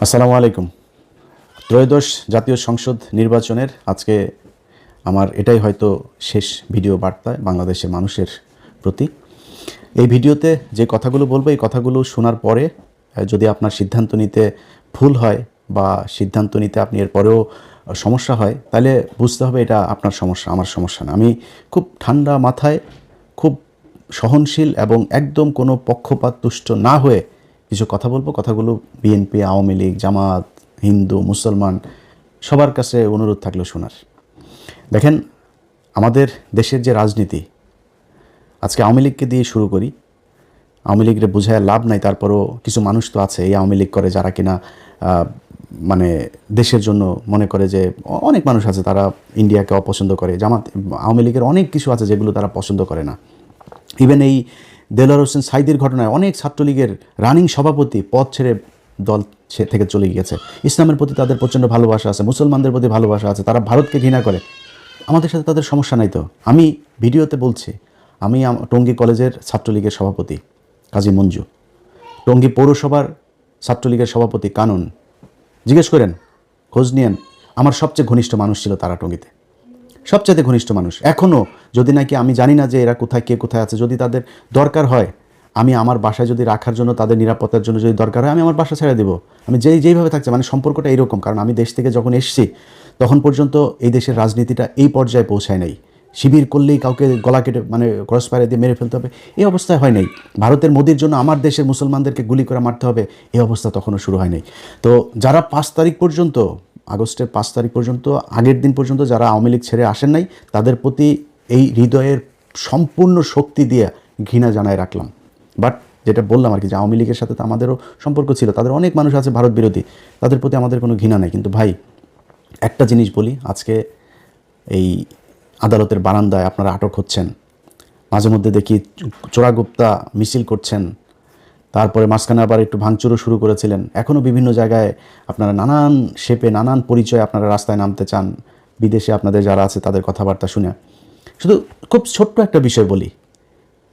আসসালামু আলাইকুম। ত্রয়োদশ জাতীয় সংসদ নির্বাচনের আজকে আমার এটাই হয়তো শেষ ভিডিও বার্তা বাংলাদেশের মানুষের প্রতি। এই ভিডিওতে যে কথাগুলো বলবো এই কথাগুলো শোনার পরে যদি আপনার সিদ্ধান্ত নিতে ভুল হয় বা সিদ্ধান্ত নিতে আপনি এরপরেও সমস্যা হয়, তাহলে বুঝতে হবে এটা আপনার সমস্যা, আমার সমস্যা না। আমি খুব ঠান্ডা মাথায়, খুব সহনশীল এবং একদম কোনো পক্ষপাত তুষ্ট না হয়ে কিছু কথা বলবো। কথাগুলো বিএনপি, আওয়ামী লীগ, জামাত, হিন্দু, মুসলমান সবার কাছে অনুরোধ থাকলো শোনার। দেখেন, আমাদের দেশের যে রাজনীতি, আজকে আওয়ামী লীগকে দিয়ে শুরু করি। আওয়ামী লীগের বোঝায় লাভ নাই, তারপরও কিছু মানুষ তো আছে এই আওয়ামী লীগ করে যারা কিনা মানে দেশের জন্য মনে করে যে অনেক মানুষ আছে তারা ইন্ডিয়াকে অপছন্দ করে। জামাত, আওয়ামী লীগের অনেক কিছু আছে যেগুলো তারা পছন্দ করে না। ইভেন এই দেলোয়ার হোসেন সাঈদীর ঘটনায় অনেক ছাত্রলীগের রানিং সভাপতি পদ ছেড়ে দল থেকে চলে গিয়েছে। ইসলামের প্রতি তাদের প্রচণ্ড ভালোবাসা আছে, মুসলমানদের প্রতি ভালোবাসা আছে, তারা ভারতকে ঘৃণা করে। আমাদের সাথে তাদের সমস্যা নাই তো। আমি ভিডিওতে বলছি, আমি টঙ্গী কলেজের ছাত্রলীগের সভাপতি কাজী মঞ্জু, টঙ্গী পৌরসভার ছাত্রলীগের সভাপতি কানন, জিজ্ঞেস করেন, খোঁজ নিয়েন, আমার সবচেয়ে ঘনিষ্ঠ মানুষ ছিল তারা টঙ্গীতে, সবচেয়ে ঘনিষ্ঠ মানুষ। এখনও যদি নাকি আমি জানি না যে এরা কোথায়, কে কোথায় আছে, যদি তাদের দরকার হয় আমি আমার বাসায় যদি রাখার জন্য, তাদের নিরাপত্তার জন্য যদি দরকার হয় আমি আমার বাসা ছেড়ে দেবো। আমি যেইভাবে থাকছে, মানে সম্পর্কটা এইরকম। কারণ আমি দেশ থেকে যখন এসেছি তখন পর্যন্ত এই দেশের রাজনীতিটা এই পর্যায়ে পৌঁছায় নাই। শিবির করলেই কাউকে গলা কেটে মানে ক্রস ফায়ার দিয়ে মেরে ফেলতে হবে, এই অবস্থায় হয় নাই। ভারতের মোদির জন্য আমার দেশের মুসলমানদেরকে গুলি করে মারতে হবে, এই অবস্থা তখনও শুরু হয় নাই। তো যারা 5 তারিখ পর্যন্ত, আগস্টের 5 তারিখ পর্যন্ত, আগের দিন পর্যন্ত যারা আওয়ামী লীগ ছেড়ে আসেন নাই, তাদের প্রতি এই হৃদয়ের সম্পূর্ণ শক্তি দিয়ে ঘৃণা জানায় রাখলাম। বাট যেটা বললাম আর কি, যে আওয়ামী লীগের সাথে তো আমাদেরও সম্পর্ক ছিল, তাদের অনেক মানুষ আছে ভারত বিরোধী, তাদের প্রতি আমাদের কোনো ঘৃণা নেই। কিন্তু ভাই, একটা জিনিস বলি, আজকে এই আদালতের বারান্দায় আপনারা আটক হচ্ছেন, মাঝে মধ্যে দেখি চোরাগুপ্তা মিছিল করছেন, তারপরে মাঝখানে আবার একটু ভাঙচুরও শুরু করেছিলেন। এখনও বিভিন্ন জায়গায় আপনারা নানান শেপে, নানান পরিচয়ে আপনারা রাস্তায় নামতে চান, বিদেশে আপনাদের যারা আছে তাদের কথাবার্তা শুনে। শুধু খুব ছোট্ট একটা বিষয় বলি,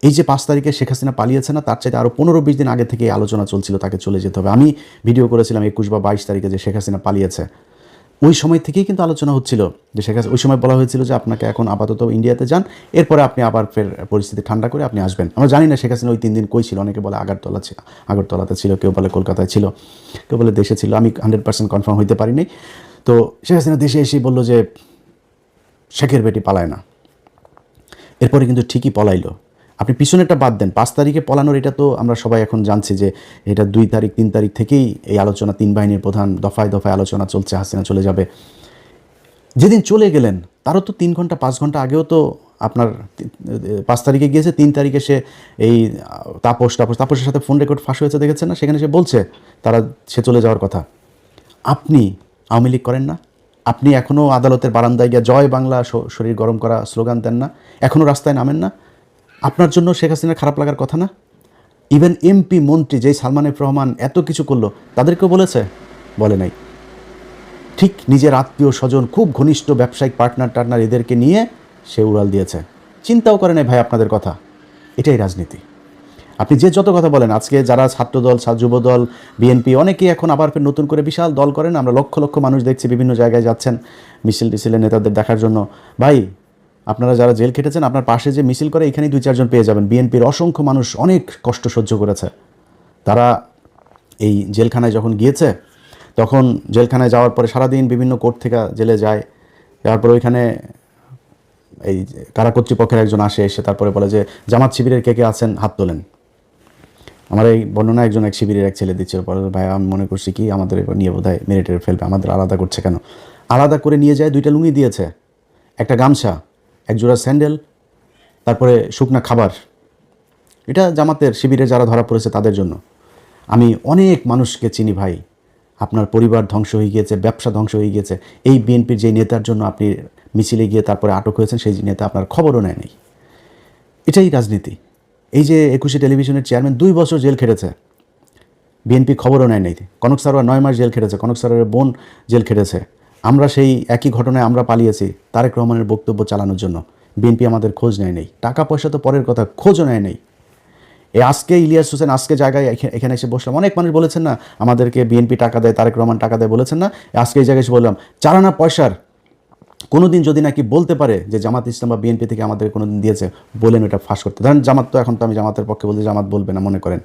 এই যে 5 তারিখে শেখ হাসিনা পালিয়েছে না, তার চাইতে আরও 15-20 দিন আগে থেকে আলোচনা চলছিল তাকে চলে যেতে হবে। আমি ভিডিও করেছিলাম 21 বা 22 তারিখে যে শেখ হাসিনা পালিয়েছে, ওই সময় থেকেই কিন্তু আলোচনা হচ্ছিল যে শেখ হাসিনা, ওই সময় বলা হয়েছিল যে আপনাকে এখন আপাতত ইন্ডিয়াতে যান, এরপরে আপনি আবার ফের পরিস্থিতি ঠান্ডা করে আপনি আসবেন। আমরা জানি না শেখ হাসিনা ওই 3 দিন কই ছিল। অনেকে বলে আগরতলাতে ছিল, কেউ বলে কলকাতায় ছিল, কেউ বলে দেশে ছিল। আমি 100% কনফার্ম হইতে পারিনি। তো শেখ হাসিনা দেশে এসেই বললো যে শেখের বেটি পালায় না। এরপরে কিন্তু ঠিকই পলাইলো। আপনি পিছনেরটা বাদ দেন, 5 তারিখে পলানোর এটা তো আমরা সবাই এখন জানছি যে এটা 2 তারিখ 3 তারিখ থেকেই এই আলোচনা, 3 বাহিনীর প্রধান দফায় দফায় আলোচনা চলছে, হাসিনা চলে যাবে। যেদিন চলে গেলেন তারও তো 3 ঘন্টা 5 ঘন্টা আগেও তো আপনার 5 তারিখে গিয়েছে, 3 তারিখে সে এই তাপসের সাথে ফোন রেকর্ড ফাঁস হয়েছে, দেখেছেন না? সেখানে সে বলছে সে চলে যাওয়ার কথা। আপনি আওয়ামী লীগ করেন না? আপনি এখনও আদালতের বারান্দায় গিয়ে জয় বাংলা শরীর গরম করা স্লোগান দেন না? এখনও রাস্তায় নামেন না? আপনার জন্য শেখ হাসিনার খারাপ লাগার কথা না? ইভেন এমপি মন্ত্রী যেই সালমান এফ রহমান এত কিছু করলো, তাদেরকেও বলেছে? বলে নাই। ঠিক নিজের আত্মীয় স্বজন, খুব ঘনিষ্ঠ ব্যবসায়িক পার্টনার এদেরকে নিয়ে সে উড়াল দিয়েছে, চিন্তাও করে নাই ভাই আপনাদের কথা। এটাই রাজনীতি। আপনি যে যত কথা বলেন, আজকে যারা ছাত্রদল, যুবদল, বিএনপি, অনেকেই এখন আবার ফের নতুন করে বিশাল দল করেন। আমরা লক্ষ লক্ষ মানুষ দেখছি বিভিন্ন জায়গায় যাচ্ছেন মিছিল টিছিলের নেতাদের দেখার জন্য। ভাই, আপনারা যারা জেল খেটেছেন, আপনার পাশে যে মিছিল করে এখানেই 2-4 জন পেয়ে যাবেন। বিএনপির অসংখ্য মানুষ অনেক কষ্ট সহ্য করেছে। তারা এই জেলখানায় যখন গিয়েছে, তখন জেলখানায় যাওয়ার পরে সারাদিন বিভিন্ন কোর্ট থেকে জেলে যায়, যাওয়ার পরে ওইখানে এই কারা কর্তৃপক্ষের একজন এসে তারপরে বলে যে জামাত শিবিরের কে কে আছেন হাত তোলেন। আমার এই বর্ণনা একজন এক শিবিরের এক ছেলে দিচ্ছে, পরে ভাই আমি মনে করছি কি আমাদের এবার নিয়ে বোধহয় মেরে টেরে ফেলবে, আমাদের আলাদা করছে কেন? আলাদা করে নিয়ে যায়, 2টা লুঙ্গি দিয়েছে, একটা গামছা, এক জোড়া স্যান্ডেল, তারপরে শুকনা খাবার। এটা জামাতের শিবিরে যারা ধরা পড়েছে তাদের জন্য। আমি অনেক মানুষকে চিনি ভাই, আপনার পরিবার ধ্বংস হয়ে গিয়েছে, ব্যবসা ধ্বংস হয়ে গিয়েছে এই বিএনপির যেই নেতার জন্য আপনি মিছিলে গিয়ে তারপরে আটক হয়েছেন, সেই নেতা আপনার খবরও নেয় নেই। এটাই রাজনীতি। এই যে 21 টেলিভিশনের চেয়ারম্যান 2 বছর জেল খেটেছে, বিএনপি খবরও নেয় নাই। কনক সারোয়ার 9 মাস জেল খেটেছে, কনক সারোয়ারের বোন জেল খেটেছে। আমরা সেই একই ঘটনায় আমরা পালিয়েছি তারেক রহমানের বক্তব্য চালানোর জন্য, বিএনপি আমাদের খোঁজ নেয় নেই। টাকা পয়সা তো পরের কথা, খোঁজও নেয় নেই। এই আজকে ইলিয়াস হোসেন আজকে জায়গায় এখানে এসে বসলাম, অনেক মানুষ বলেছেন না আমাদেরকে বিএনপি টাকা দেয়, তারেক রহমান টাকা দেয় বলেছেন না, আজকে এই জায়গায় এসে বললাম 4 আনা পয়সার কোনো দিন যদি নাকি বলতে পারে যে জামাত ইসলাম বা বিএনপি থেকে আমাদের কোনো দিন দিয়েছে, বলেন এটা ফাঁস করতে। ধরেন জামাত, তো এখন তো আমি জামাতের পক্ষে বলতে, জামাত বলবে না মনে করেন,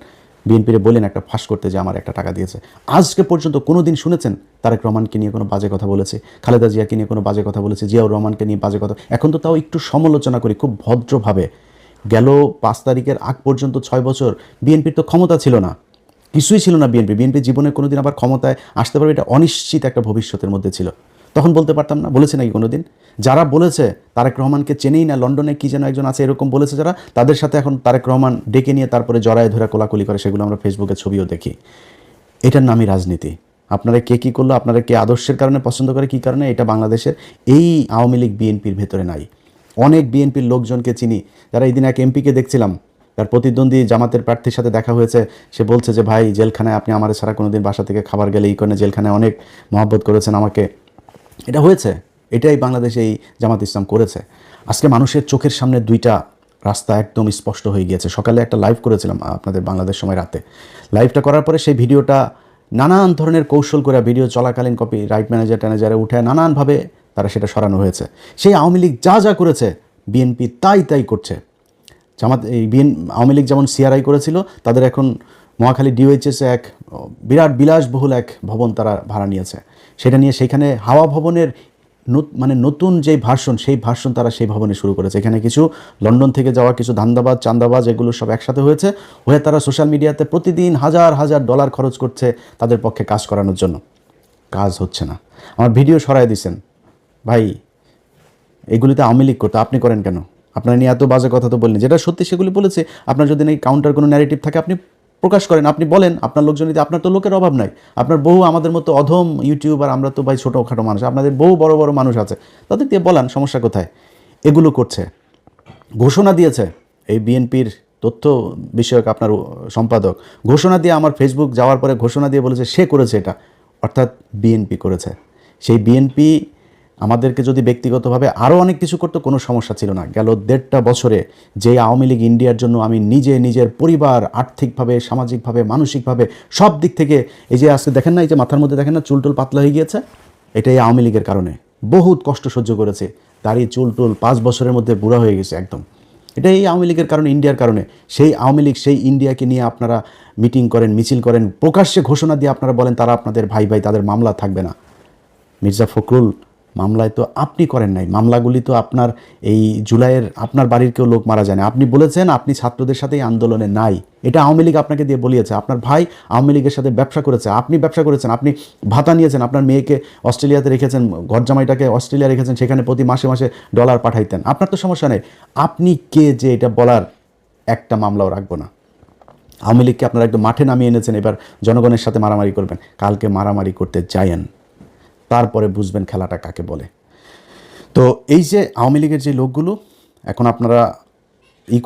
বিএনপিরে বলেন একটা ফাঁস করতে যে আমার একটা টাকা দিয়েছে। আজকে পর্যন্ত কোনো দিন শুনেছেন তারেক রহমানকে নিয়ে কোনো বাজে কথা বলেছে, খালেদা জিয়াকে নিয়ে কোনো বাজে কথা বলেছে, জিয়াউর রহমানকে নিয়ে বাজে কথা? এখন তো তাও একটু সমালোচনা করি খুব ভদ্রভাবে। গেল 5 তারিখের আগ পর্যন্ত 6 বছর বিএনপির তো ক্ষমতা ছিল না, কিছুই ছিল না। বিএনপি জীবনে কোনোদিন আবার ক্ষমতায় আসতে পারবে এটা অনিশ্চিত একটা ভবিষ্যতের মধ্যে ছিল। তখন বলতে পারতাম না? বলেছে নাকি কোনো দিন? যারা বলেছে তারেক রহমানকে চেনেই না, লন্ডনে কি যেন একজন আছে এরকম বলেছে যারা, তাদের সাথে এখন তারেক রহমান ডেকে নিয়ে তারপরে জড়ায় ধরে কোলাকুলি করে, সেগুলো আমরা ফেসবুকে ছবিও দেখি। এটার নামই রাজনীতি। আপনারা কে কী করলো, আপনারা কে আদর্শের কারণে পছন্দ করে, কী কারণে, এটা বাংলাদেশের এই আওয়ামী লীগ বিএনপির ভেতরে নাই। অনেক বিএনপির লোকজনকে চিনি, যারা এই দিন এক এমপিকে দেখছিলাম, তার প্রতিদ্বন্দ্বী জামাতের প্রার্থীর সাথে দেখা হয়েছে, সে বলছে যে ভাই জেলখানায় আপনি আমার ছাড়া কোনো দিন বাসা থেকে খাবার গেলে এই কারণে জেলখানায় অনেক মহব্বত করেছেন আমাকে। এটা হয়েছে, এটাই বাংলাদেশে এই জামাত ইসলাম করেছে। আজকে মানুষের চোখের সামনে 2টা রাস্তা একদম স্পষ্ট হয়ে গিয়েছে। সকালে একটা লাইভ করেছিলাম আপনাদের বাংলাদেশ সময় রাতে, লাইভটা করার পরে সেই ভিডিওটা নানান ধরনের কৌশল করে, ভিডিও চলাকালীন কপি রাইট ম্যানেজারে উঠে নানানভাবে তারা সেটা সরানো হয়েছে। সেই আওয়ামী লীগ যা যা করেছে বিএনপি তাই করছে। জামাত এই আওয়ামী লীগ যেমন সিআরআই করেছিল, তাদের এখন মহাখালী ডিওএইচএসে এক বিরাট বিলাসবহুল এক ভবন তারা ভাড়া নিয়েছে। সেটা নিয়ে সেখানে হাওয়া ভবনের মানে নতুন যে ভার্সন, সেই ভার্সন তারা সেই ভবনে শুরু করেছে। এখানে কিছু লন্ডন থেকে যাওয়া কিছু ধান্দাবাজ চান্দাবাজ এগুলো সব একসাথে হয়ে তারা সোশ্যাল মিডিয়াতে প্রতিদিন হাজার হাজার ডলার খরচ করছে তাদের পক্ষে কাজ করানোর জন্য। কাজ হচ্ছে না, আমার ভিডিও সরাই দিয়েছেন। ভাই এগুলিতে আওয়ামী লীগ করতো, আপনি করেন কেন? আপনার নিয়ে এত বাজে কথা তো বললেন, যেটা সত্যি সেগুলি বলেছে। আপনার যদি নাকি কাউন্টার কোনো ন্যারেটিভ থাকে আপনি প্রকাশ করেন, আপনি বলেন আপনার লোকজন। আপনার তো লোকের অভাব নাই, আপনার বহু আমাদের মতো অধম ইউটিউবার, আমরা তো ভাই ছোটোখাটো মানুষ, আপনাদের বহু বড় বড় মানুষ আছে, তাদের দিয়ে বলান, সমস্যা কোথায়? এগুলো করছে, ঘোষণা দিয়েছে এই বিএনপির তথ্য বিষয়ক আপনার সম্পাদক, ঘোষণা দিয়ে আমার ফেসবুক যাওয়ার পরে ঘোষণা দিয়ে বলেছে সে করেছে এটা, অর্থাৎ বিএনপি করেছে। সেই বিএনপি আমাদেরকে যদি ব্যক্তিগতভাবে আরও অনেক কিছু করতো কোনো সমস্যা ছিল না। গেল 1.5 বছরে যে আওয়ামী লীগ ইন্ডিয়ার জন্য আমি নিজের পরিবার, আর্থিকভাবে, সামাজিকভাবে, মানসিকভাবে সব দিক থেকে, এই যে আজকে দেখেন না, এই যে মাথার মধ্যে দেখেন না চুলটুল পাতলা হয়ে গিয়েছে, এটা এই আওয়ামী লীগের কারণে। বহুত কষ্ট সহ্য করেছে, দাড়ি চুলটুল 5 বছরের মধ্যে বুড়া হয়ে গেছে একদম। এটা এই আওয়ামী লীগের কারণে, ইন্ডিয়ার কারণে। সেই আওয়ামী লীগ সেই ইন্ডিয়াকে নিয়ে আপনারা মিটিং করেন, মিছিল করেন, প্রকাশ্যে ঘোষণা দিয়ে আপনারা বলেন তারা আপনাদের ভাই, তাদের মামলা থাকবে না। মির্জা ফখরুল মামলায় তো আপনি করেন নাই, মামলাগুলি তো আপনার এই জুলাইয়ের আপনার বাড়ির কেউ লোক মারা যায় না। আপনি বলেছেন আপনি ছাত্রদের সাথে এই আন্দোলনে নাই, এটা আওয়ামী লীগ আপনাকে দিয়ে বলিয়েছে। আপনার ভাই আওয়ামী লীগের সাথে ব্যবসা করেছে, আপনি ব্যবসা করেছেন, আপনি ভাতা নিয়েছেন, আপনার মেয়েকে অস্ট্রেলিয়াতে রেখেছেন, ঘর জামাইটাকে অস্ট্রেলিয়া রেখেছেন, সেখানে প্রতি মাসে মাসে ডলার পাঠাইতেন। আপনার তো সমস্যা নেই, আপনি কে যে এটা বলার? একটা মামলাও রাখবো না। আওয়ামী লীগকে আপনারা একদম মাঠে নামিয়ে এনেছেন, এবার জনগণের সাথে মারামারি করবেন। কালকে মারামারি করতে যায়েন, তারপরে বুঝবেন খেলাটা কাকে বলে। তো এই যে আওয়ামী লীগের যে লোকগুলো এখন আপনারা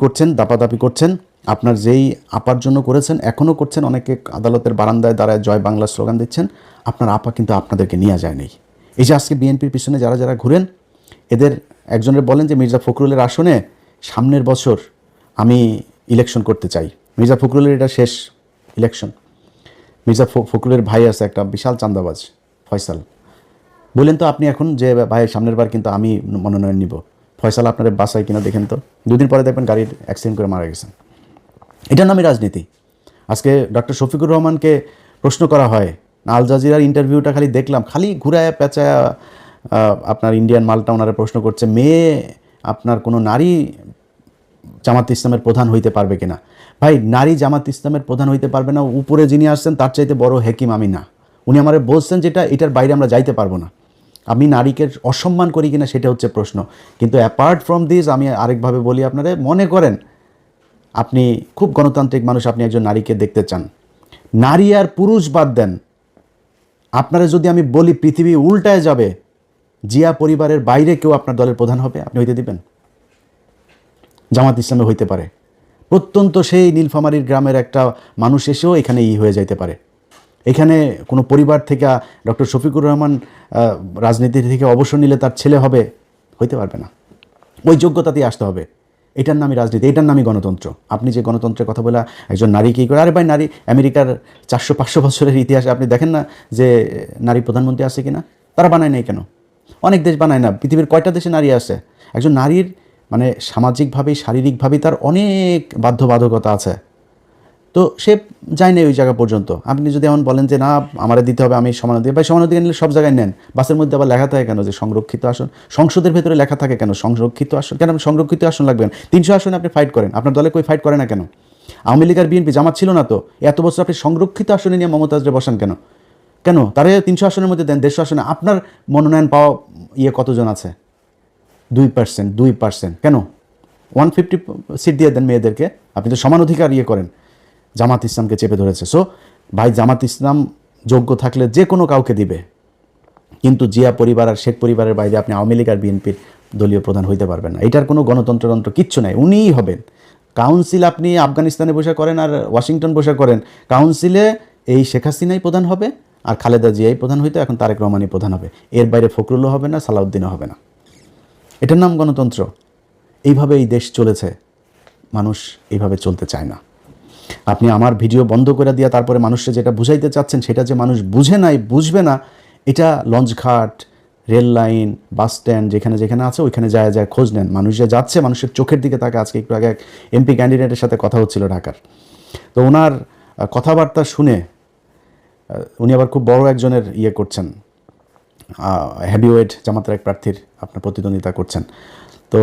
করছেন, দাপাদাপি করছেন, আপনার যেই আপার জন্য করেছেন এখনও করছেন, অনেকে আদালতের বারান্দায় দাঁড়ায় জয় বাংলা স্লোগান দিচ্ছেন, আপনার আপা কিন্তু আপনাদেরকে নিয়ে যায় নাই। এই যে আজকে বিএনপির পিছনে যারা ঘুরেন, এদের একজনের বলেন যে মির্জা ফখরুলের আসনে সামনের বছর আমি ইলেকশন করতে চাই। মির্জা ফখরুলের এটা শেষ ইলেকশন। মির্জা ফখরুলের ভাই আছে একটা বিশাল চান্দাবাজ ফয়সাল, বললেন তো আপনি এখন যে ভাই সামনের বার কিন্তু আমি মনোনয়ন নিব, ফয়সাল আপনার বাসায় কিনা দেখেন তো, 2 দিন পরে দেখবেন গাড়ির অ্যাক্সিডেন্ট করে মারা গেছেন। এটার নামই রাজনীতি। আজকে ডক্টর শফিকুর রহমানকে প্রশ্ন করা হয়, আল জাজিরার ইন্টারভিউটা খালি দেখলাম, খালি ঘুরায় পেঁচায় আপনার ইন্ডিয়ান মালটা ওনারা প্রশ্ন করছে, মেয়ে আপনার কোনো নারী জামাত ইসলামের প্রধান হইতে পারবে কিনা। ভাই নারী জামাত ইসলামের প্রধান হইতে পারবে না, উপরে যিনি আসছেন তার চাইতে বড় হেকিম আমি না। উনি আমারে বলছেন যেটা, এটার বাইরে আমরা যাইতে পারবো না। আমি নারীকে অসম্মান করি কিনা সেটা হচ্ছে প্রশ্ন। কিন্তু অ্যাপার্ট ফ্রম দিস আমি আরেকভাবে বলি, আপনারা মনে করেন আপনি খুব গণতান্ত্রিক মানুষ, আপনি একজন নারীকে দেখতে চান, নারী আর পুরুষ বাদ দেন, আপনারা যদি আমি বলি পৃথিবী উল্টায় যাবে, জিয়া পরিবারের বাইরে কেউ আপনার দলের প্রধান হবে, আপনি হইতে দিবেন? জামাত ইসলামে হইতে পারে, প্রত্যন্ত সেই নীলফামারীর গ্রামের একটা মানুষ এসেও এখানে হয়ে যাইতে পারে। এখানে কোনো পরিবার থেকে ডক্টর শফিকুর রহমান রাজনীতি থেকে অবসর নিলে তার ছেলে হবে, হইতে পারবে না। ওই যোগ্যতাতেই আসতে হবে। এটার নামই রাজনীতি, এটার নামই গণতন্ত্র। আপনি যে গণতন্ত্রের কথা বলে একজন নারী কী করে, আরে ভাই নারী আমেরিকার 400-500 বছরের ইতিহাসে আপনি দেখেন না যে নারী প্রধানমন্ত্রী আছে কি না? তারা বানায় নাই কেন? অনেক দেশ বানায় না। পৃথিবীর কয়টা দেশে নারী আছে? একজন নারীর মানে সামাজিকভাবেই শারীরিকভাবেই তার অনেক বাধ্যবাধকতা আছে, তো সে যায় না ওই জায়গা পর্যন্ত। আপনি যদি এমন বলেন যে না আমারে দিতে হবে, আমি সমানাধিকার, ভাই সমানাধিকার নিলে সব জায়গায় নেন। বাসের মধ্যে আবার লেখা থাকে কেন যে সংরক্ষিত আসন? সংসদের ভেতরে লেখা থাকে কেন সংরক্ষিত আসন? কেন আপনি সংরক্ষিত আসন লাগবেন? 300 আসনে আপনি ফাইট করেন, আপনার দলে কই ফাইট করে না কেন? আওয়ামী লীগ আর বিএনপি জামাত ছিল না তো, এত বছর আপনি সংরক্ষিত আসনে নিয়ে মমতাজরে বসান কেন? কেন তারে 300 আসনের মধ্যে দেন, 150 আসনে। আপনার মনোনয়ন পাওয়া কতজন আছে? 2%, 2%। কেন 150 সিট দিয়ে দেন মেয়েদেরকে? আপনি তো সমান অধিকার করেন। জামাত ইসলামকে চেপে ধরেছে। সো ভাই জামাত ইসলাম যোগ্য থাকলে যে কোনো কাউকে দিবে, কিন্তু জিয়া পরিবার আর শেখ পরিবারের বাইরে আপনি আওয়ামী লীগ আর বিএনপির দলীয় প্রধান হইতে পারবেন না। এটার কোনো গণতন্ত্রতন্ত্র কিচ্ছু নাই, উনিই হবেন। কাউন্সিল আপনি আফগানিস্তানে বসে করেন আর ওয়াশিংটন বসে করেন, কাউন্সিলে এই শেখ হাসিনাই প্রধান হবে আর খালেদা জিয়াই প্রধান হইতো, এখন তারেক রহমানই প্রধান হবে। এর বাইরে ফখরুলও হবে না, সালাউদ্দিনও হবে না। এটার নাম গণতন্ত্র। এইভাবে এই দেশ চলেছে, মানুষ এইভাবে চলতে চায় না। আপনি আমার ভিডিও বন্ধ করে দিয়ে তারপরে মানুষকে যেটা বুঝাইতে চাচ্ছেন সেটা যে মানুষ বুঝে নাই, বুঝবে না, এটা লঞ্চঘাট, রেল লাইন, বাস স্ট্যান্ড যেখানে যেখানে আছে ওইখানে যায় যায় খোঁজ নেন। মানুষ যে যাচ্ছে মানুষের চোখের দিকে তাকে। আজকে একটু আগে এক এমপি ক্যান্ডিডেটের সাথে কথা হচ্ছিল ঢাকার, তো ওনার কথাবার্তা শুনে উনি আবার খুব বড় একজনের করছেন, হেভিওয়েট জামাতের এক প্রার্থীর আপনার প্রতিদ্বন্দ্বিতা করছেন, তো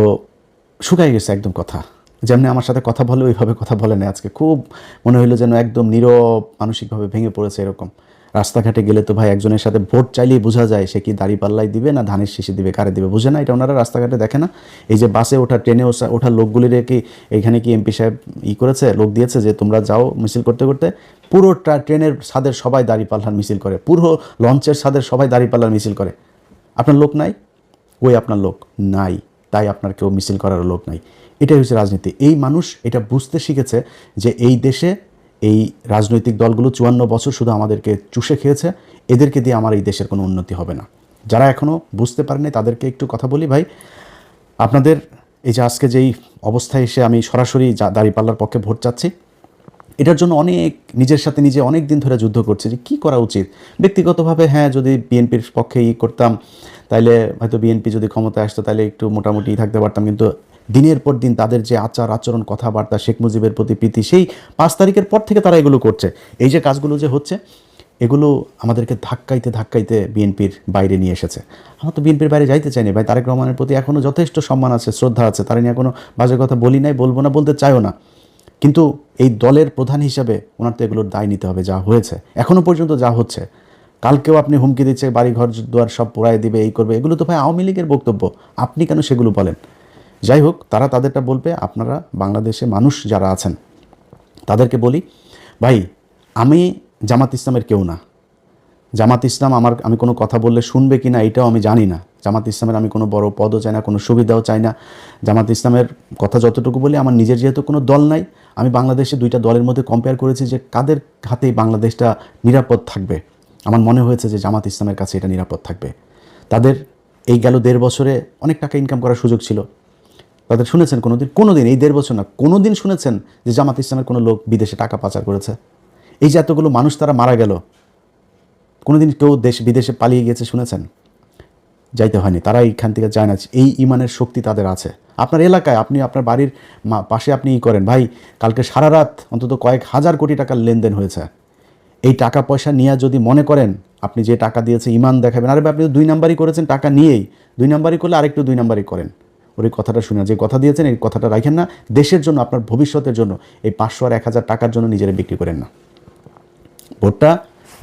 শুকাই গেছে একদম কথা। যেমনি আমার সাথে কথা বলে ওইভাবে কথা বলে না আজকে। খুব মনে হইলো যেন একদম নীরব, মানসিকভাবে ভেঙে পড়েছে এরকম। রাস্তাঘাটে গেলে তো ভাই একজনের সাথে ভোট চাইলেই বোঝা যায় সে কি দাড়িপাল্লাই দিবে না ধানের শীষে দিবে, কারে দিবে বুঝে না। এটা ওনারা রাস্তাঘাটে দেখে না। এই যে বাসে ওঠা, ট্রেনে ওঠা লোকগুলির কি এখানে কি এমপি সাহেব করেছে, লোক দিয়েছে যে তোমরা যাও মিছিল করতে করতে? পুরো ট্রেনের ছাদের সবাই দাড়িপাল্লার মিছিল করে, পুরো লঞ্চের ছাদের সবাই দাড়িপাল্লার মিছিল করে। আপনার লোক নাই? ওই আপনার লোক নাই, তাই আপনার কেউ মিছিল করার লোক নাই। এটাই হচ্ছে রাজনীতি। এই মানুষ এটা বুঝতে শিখেছে যে এই দেশে এই রাজনৈতিক দলগুলো 54 বছর শুধু আমাদেরকে চুষে খেয়েছে, এদেরকে দিয়ে আমার এই দেশের কোনো উন্নতি হবে না। যারা এখনও বুঝতে পারেনি তাদেরকে একটু কথা বলি, ভাই আপনাদের এই যে আজকে যেই অবস্থায় এসে আমি সরাসরি দাঁড়িপাল্লার পক্ষে ভোট চাচ্ছি, এটার জন্য অনেক নিজের সাথে নিজে অনেক দিন ধরে যুদ্ধ করছে যে কী করা উচিত। ব্যক্তিগতভাবে হ্যাঁ, যদি বিএনপির পক্ষে করতাম তাইলে হয়তো বিএনপি যদি ক্ষমতায় আসতো তাহলে একটু মোটামুটি থাকতে পারতাম, কিন্তু দিনের পর দিন তাদের যে আচার আচরণ, কথাবার্তা, শেখ মুজিবের প্রতি প্রীতি, সেই 5 তারিখের পর থেকে তারা এগুলো করছে। এই যে কাজগুলো যে হচ্ছে এগুলো আমাদেরকে ধাক্কাইতে ধাক্কাইতে বিএনপির বাইরে নিয়ে এসেছে। আমরা তো বিএনপির বাইরে যাইতে চাইনি ভাই। তারেক রহমানের প্রতি এখনও যথেষ্ট সম্মান আছে, শ্রদ্ধা আছে, তারা নিয়ে কোনো বাজে কথা বলি নাই, বলবো না, বলতে চাইও না। কিন্তু এই দলের প্রধান হিসাবে ওনার তো এগুলোর দায় নিতে হবে। যা হয়েছে এখনও পর্যন্ত, যা হচ্ছে, কালকেও আপনি হুমকি দিচ্ছে বাড়ি ঘর দুয়ার সব পোড়ায় দিবে, এই করবে, এগুলো তো ভাই আওয়ামী লীগের বক্তব্য। আপনি কেন সেগুলো বলেন? যাই হোক, তারা তাদেরটা বলবে। আপনারা বাংলাদেশে মানুষ যারা আছেন তাদেরকে বলি, ভাই আমি জামাত ইসলামের কেউ না। জামাত ইসলাম আমি কোনো কথা বললে শুনবে কি না এটাও আমি জানি না। জামাত ইসলামের আমি কোনো বড় পদও চাই না, কোনো সুবিধাও চাই না। জামাত ইসলামের কথা যতটুকু বলি, আমার নিজের যেহেতু কোনো দল নাই, আমি বাংলাদেশে দুইটা দলের মধ্যে কম্পেয়ার করেছি যে কাদের হাতেই বাংলাদেশটা নিরাপদ থাকবে। আমার মনে হয়েছে যে জামাত ইসলামের কাছে এটা নিরাপদ থাকবে। তাদের এই গেল 1.5 বছরে অনেক টাকা ইনকাম করার সুযোগ ছিল। তাদের শুনেছেন কোনোদিন এই 1.5 বছর না, কোনোদিন শুনেছেন যে জামাত ইসলামের কোনো লোক বিদেশে টাকা পাচার করেছে? এই যে এতগুলো মানুষ তারা মারা গেল, কোনোদিন কেউ বিদেশে পালিয়ে গিয়েছে শুনেছেন? যাইতে হয়নি, তারা এইখান থেকে যায় না। এই ইমানের শক্তি তাদের আছে। আপনার এলাকায় আপনি আপনার বাড়ির পাশে আপনি করেন, ভাই কালকে সারা রাত অন্তত কয়েক হাজার কোটি টাকার লেনদেন হয়েছে। এই টাকা পয়সা নিয়ে যদি মনে করেন আপনি যে টাকা দিয়েছে ইমান দেখাবেন, আরে আপনি তো 2 নাম্বারই করেছেন, টাকা নিয়েই 2 নাম্বারই করলে আরেকটু 2 নাম্বারই করেন। ওর এই কথাটা শুনে, যে কথা দিয়েছেন এই কথাটা রাখেন না। দেশের জন্য, আপনার ভবিষ্যতের জন্য এই 500 আর 1000 টাকার জন্য নিজেরা বিক্রি করেন না। ভোটটা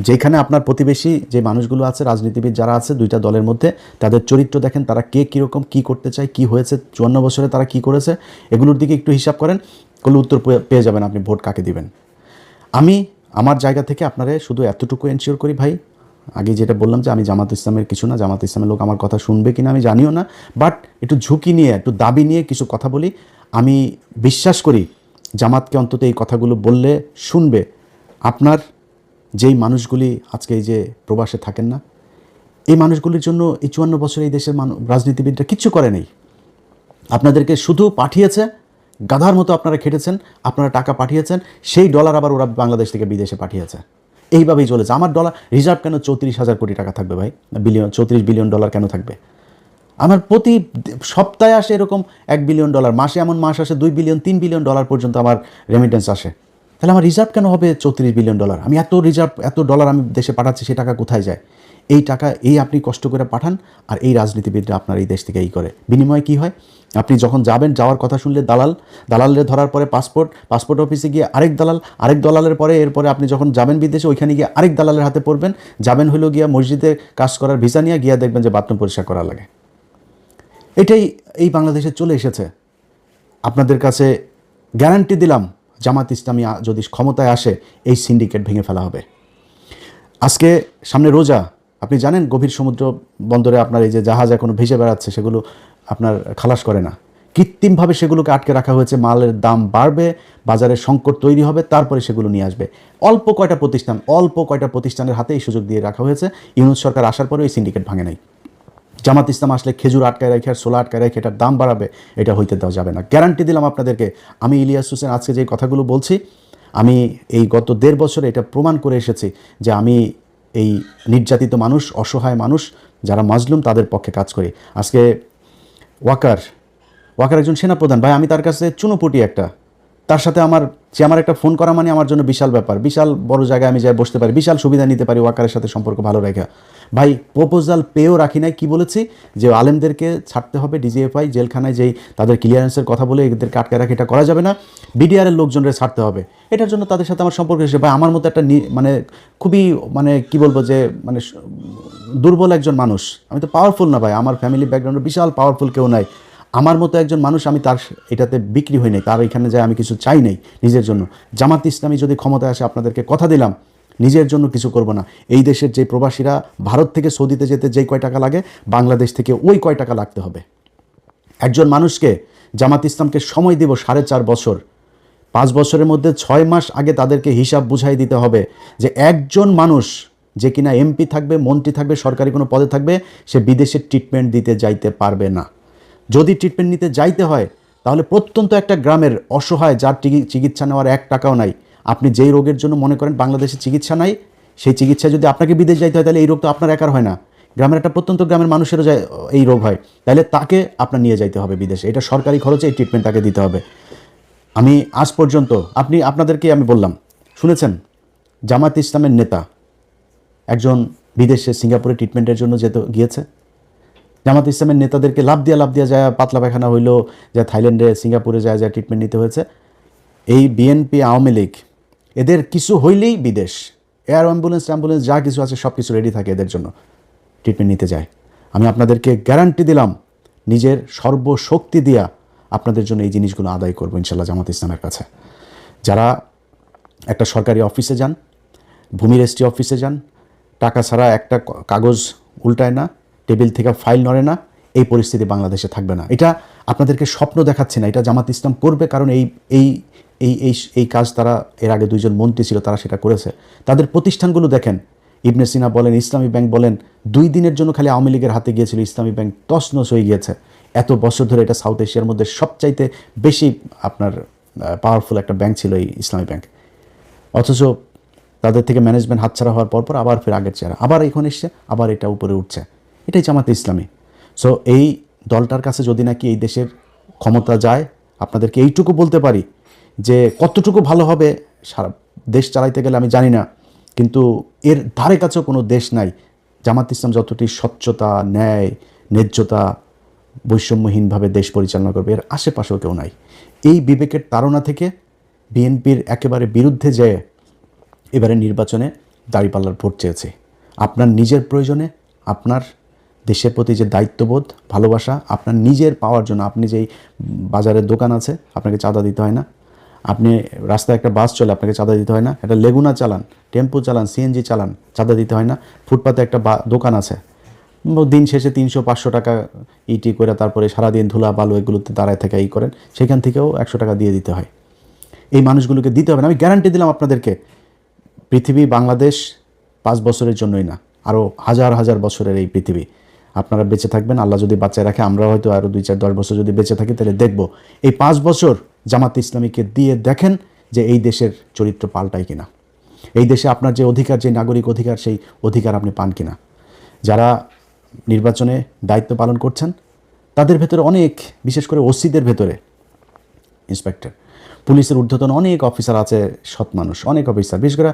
যেখানে আপনার প্রতিবেশী যে মানুষগুলো আছে, রাজনীতিবিদ যারা আছে দুইটা দলের মধ্যে, তাদের চরিত্র দেখেন, তারা কে কীরকম, কী করতে চায়, কী হয়েছে 54 বছরে তারা কী করেছে, এগুলোর দিকে একটু হিসাব করেন, করলে উত্তর পেয়ে যাবেন আপনি ভোট কাকে দিবেন। আমি আমার জায়গা থেকে আপনারা শুধু এতটুকু এনশিওর করি, ভাই আগে যেটা বললাম যে আমি জামাত ইসলামের কিছু না, জামাত ইসলামের লোক আমার কথা শুনবে কিনা আমি জানিও না, বাট একটু ঝুঁকি নিয়ে, একটু দাবি নিয়ে কিছু কথা বলি। আমি বিশ্বাস করি জামাতকে অন্তত এই কথাগুলো বললে শুনবে। আপনার যেই মানুষগুলি আজকে এই যে প্রবাসে থাকেন না, এই মানুষগুলির জন্য এই 54 বছর এই দেশের রাজনীতিবিদরা কিচ্ছু করে নেই। আপনাদেরকে শুধু পাঠিয়েছে গাধার মতো আপনারা খেটেছেন, আপনারা টাকা পাঠিয়েছেন, সেই ডলার আবার ওরা বাংলাদেশ থেকে বিদেশে পাঠিয়েছে। এইভাবেই চলেছে। আমার ডলার রিজার্ভ কেন 34,000 কোটি টাকা থাকবে ভাই? 34 বিলিয়ন ডলার কেন থাকবে? আমার প্রতি সপ্তাহে আসে এরকম $1 বিলিয়ন, মাসে এমন মাস আসে $2 বিলিয়ন, $3 বিলিয়ন পর্যন্ত আমার রেমিটেন্স আসে। তাহলে আমার রিজার্ভ কেন হবে 34 বিলিয়ন ডলার? আমি এত রিজার্ভ, এত ডলার আমি দেশে পাঠাচ্ছি, সেই টাকা কোথায় যায়? এই টাকা আপনি কষ্ট করে পাঠান, আর এই রাজনীতিবিদরা আপনার এই দেশ থেকে করে। বিনিময়ে কী হয়? আপনি যখন যাওয়ার কথা শুনলে দালালের ধরার পরে পাসপোর্ট অফিসে গিয়ে আরেক দালালের পরে এরপরে আপনি যখন যাবেন বিদেশে, ওইখানে গিয়ে আরেক দালালের হাতে পড়বেন। যাবেন হলো গিয়া মসজিদে কাজ করার ভিসা নিয়ে গিয়া দেখবেন যে বাথরুম পরিষ্কার করা লাগে। এটাই এই বাংলাদেশে চলে এসেছে। আপনাদের কাছে গ্যারান্টি দিলাম, জামাত ইসলামী যদি ক্ষমতায় আসে, এই সিন্ডিকেট ভেঙে ফেলা হবে। আজকে সামনে রোজা, আপনি জানেন গভীর সমুদ্র বন্দরে আপনার এই যে জাহাজ এখনো ভেসে বেড়াচ্ছে, সেগুলো আপনার খালাস করে না। কৃত্রিমভাবে সেগুলোকে আটকে রাখা হয়েছে। মালের দাম বাড়বে, বাজারে সংকট তৈরি হবে, তারপরে সেগুলো নিয়ে আসবে। অল্প কয়টা প্রতিষ্ঠানের হাতে এই সুযোগ দিয়ে রাখা হয়েছে। ইউনূস সরকার আসার পরে এই সিন্ডিকেট ভাঙে নাই। জামাত ইসলাম আসলে খেজুর আটকায় রেখে আর সোলা আটকায় রেখে এটার দাম বাড়াবে, এটা হইতে দেওয়া যাবে না। গ্যারান্টি দিলাম আপনাদেরকে। আমি ইলিয়াস হোসেন আজকে যে কথাগুলো বলছি, আমি এই গত 1.5 বছরে এটা প্রমাণ করে এসেছি যে আমি এই নির্যাতিত মানুষ, অসহায় মানুষ যারা মাজলুম, তাদের পক্ষে কাজ করি। আজকে ওয়াকার একজন সেনাপ্রধান ভাই, আমি তার কাছে চুনোপুটি একটা, তার সাথে আমার একটা ফোন করা মানে আমার জন্য বিশাল ব্যাপার। বিশাল বড় জায়গায় আমি যাই বসতে পারি, বিশাল সুবিধা নিতে পারি ওয়াকারের সাথে সম্পর্ক ভালো রেখা। ভাই প্রপোজাল পেয়েও রাখি নাই। কি বলেছি? যে আলেমদেরকে ছাড়তে হবে, ডিজিএফআই জেলখানায় যেই তাদের ক্লিয়ারেন্সের কথা বলে এদেরকে আটকে রাখে, এটা করা যাবে না। বিডিআরের লোকজনরা ছাড়তে হবে। এটার জন্য তাদের সাথে আমার সম্পর্ক এসেছে। ভাই আমার মতো একটা মানে খুবই কি বলবো যে দুর্বল একজন মানুষ, আমি তো পাওয়ারফুল না ভাই, আমার ফ্যামিলি ব্যাকগ্রাউন্ডে বিশাল পাওয়ারফুল কেউ নাই। আমার মতো একজন মানুষ, আমি তার এটাতে বিক্রি হই নাই, তার এখানে যায় আমি কিছু চাই নাই নিজের জন্য। জামাত ইসলামী যদি ক্ষমতায় আসে, আপনাদেরকে কথা দিলাম, নিজের জন্য কিছু করব না। এই দেশের যে প্রবাসীরা ভারত থেকে সৌদিতে যেতে যেই কয় টাকা লাগে, বাংলাদেশ থেকে ওই কয় টাকা লাগতে হবে। একজন মানুষকে, জামাত ইসলামকে সময় দিব 4.5 বছর। 5 বছরের মধ্যে 6 মাস আগে তাদেরকে হিসাব বুঝাই দিতে হবে যে একজন মানুষ যে কিনা এমপি থাকবে, মন্ত্রী থাকবে, সরকারি কোনো পদে থাকবে, সে বিদেশে ট্রিটমেন্ট দিতে যাইতে পারবে না। যদি ট্রিটমেন্ট নিতে যাইতে হয়, তাহলে প্রত্যন্ত একটা গ্রামের অসহায়, যার চিকিৎসা নেওয়ার 1 টাকাও নাই, আপনি যেই রোগের জন্য মনে করেন বাংলাদেশে চিকিৎসা নাই, সেই চিকিৎসায় যদি আপনাকে বিদেশ যাইতে হয়, তাহলে এই রোগ তো আপনার একার হয় না, গ্রামের একটা প্রত্যন্ত গ্রামের মানুষেরও যায় এই রোগ হয়, তাহলে তাকে আপনার নিয়ে যাইতে হবে বিদেশে। এটা সরকারি খরচে এই ট্রিটমেন্ট তাকে দিতে হবে। আমি আজ পর্যন্ত আপনাদেরকে আমি বললাম, জামাত ইসলামের নেতা একজন বিদেশে সিঙ্গাপুরে ট্রিটমেন্টের জন্য গিয়েছে। জামাত ইসলামের নেতাদেরকে লাভ দিয়া যায়, পাতলা পায়খানা হইলো, যা থাইল্যান্ডে সিঙ্গাপুরে যায় ট্রিটমেন্ট নিতে হয়েছে। এই বিএনপি, আওয়ামী লীগ, এদের কিছু হইলেই বিদেশ, এয়ার অ্যাম্বুলেন্স যা কিছু আছে সব কিছু রেডি থাকে এদের জন্য, ট্রিটমেন্ট নিতে যায়। আমি আপনাদেরকে গ্যারান্টি দিলাম, নিজের সর্বশক্তি দিয়া আপনাদের জন্য এই জিনিসগুলো আদায় করবো ইনশাল্লাহ জামাত ইসলামের কাছে। যারা একটা সরকারি অফিসে যান, ভূমি রেজিস্ট্রি অফিসে যান, টাকা ছাড়া একটা কাগজ উল্টায় না, টেবিল থেকে ফাইল নড়ে না, এই পরিস্থিতি বাংলাদেশে থাকবে না। এটা আপনাদেরকে স্বপ্ন দেখাচ্ছে না, এটা জামাত ইসলাম করবে। কারণ এই কাজ তারা, এর আগে 2 জন মন্ত্রী ছিল, তারা সেটা করেছে। তাদের প্রতিষ্ঠানগুলো দেখেন, ইবনে সিনা বলেন, ইসলামী ব্যাংক বলেন, 2 দিনের জন্য খালি আওয়ামী লীগের হাতে গিয়েছিল, ইসলামী ব্যাংক তছনছ হয়ে গিয়েছে। এত বছর ধরে এটা সাউথ এশিয়ার মধ্যে সবচাইতে বেশি আপনার পাওয়ারফুল একটা ব্যাংক ছিল এই ইসলামী ব্যাংক। অথচ তাদের থেকে ম্যানেজমেন্ট হাতছাড়া হওয়ার পর আবার ফের আগের চেহারা, আবার এখন এসছে, আবার এটা উপরে উঠছে। এটাই জামাতে ইসলামী। সো এই দলটার কাছে যদি নাকি এই দেশের ক্ষমতা যায়, আপনাদেরকে এইটুকু বলতে পারি যে কতটুকু ভালো হবে সারা দেশ চালাইতে গেলে আমি জানি না, কিন্তু এর ধারে কাছেও কোনো দেশ নাই জামাত ইসলাম যতটি স্বচ্ছতা, ন্যায়, ন্যায্যতা, বৈষম্যহীনভাবে দেশ পরিচালনা করবে, এর আশেপাশেও কেউ নাই। এই বিবেকের তাড়না থেকে বিএনপির একেবারে বিরুদ্ধে যেয়ে এবারে নির্বাচনে দাঁড়িপাল্লার ভোট চেয়েছে। আপনার নিজের প্রয়োজনে, আপনার দেশের প্রতি যে দায়িত্ববোধ, ভালোবাসা, আপনার নিজের পাওয়ার জন্য, আপনি যেই বাজারের দোকান আছে আপনাকে চাঁদা দিতে হয় না, আপনি রাস্তায় একটা বাস চলে আপনাকে চাঁদা দিতে হয় না, একটা লেগুনা চালান, টেম্পো চালান, সিএনজি চালান, চাঁদা দিতে হয় না, ফুটপাতে একটা দোকান আছে, দিন শেষে 300-500 টাকা ইটি করে তারপরে সারাদিন ধুলা বালু এগুলোতে দাঁড়ায় থেকে করেন, সেখান থেকেও 100 টাকা দিয়ে দিতে হয়। এই মানুষগুলোকে দিতে হবে না। আমি গ্যারান্টি দিলাম আপনাদেরকে, পৃথিবী, বাংলাদেশ 5 বছরের জন্যই না, আরও হাজার হাজার বছরের এই পৃথিবী। আপনারা বেঁচে থাকবেন, আল্লাহ যদি বাঁচায় রাখে, আমরা হয়তো আরও 2-4-10 বছর যদি বেঁচে থাকি, তাহলে দেখব এই 5 বছর জামাত ইসলামীকে দিয়ে দেখেন যে এই দেশের চরিত্র পাল্টায় কিনা, এই দেশে আপনার যে অধিকার, যে নাগরিক অধিকার, সেই অধিকার আপনি পান কিনা। যারা নির্বাচনে দায়িত্ব পালন করছেন তাদের ভেতরে অনেক, বিশেষ করে ওসিদের ভেতরে, ইন্সপেক্টর, পুলিশের ঊর্ধ্বতন অনেক অফিসার আছে, সৎ মানুষ, অনেক অফিসার। বিশেষ করে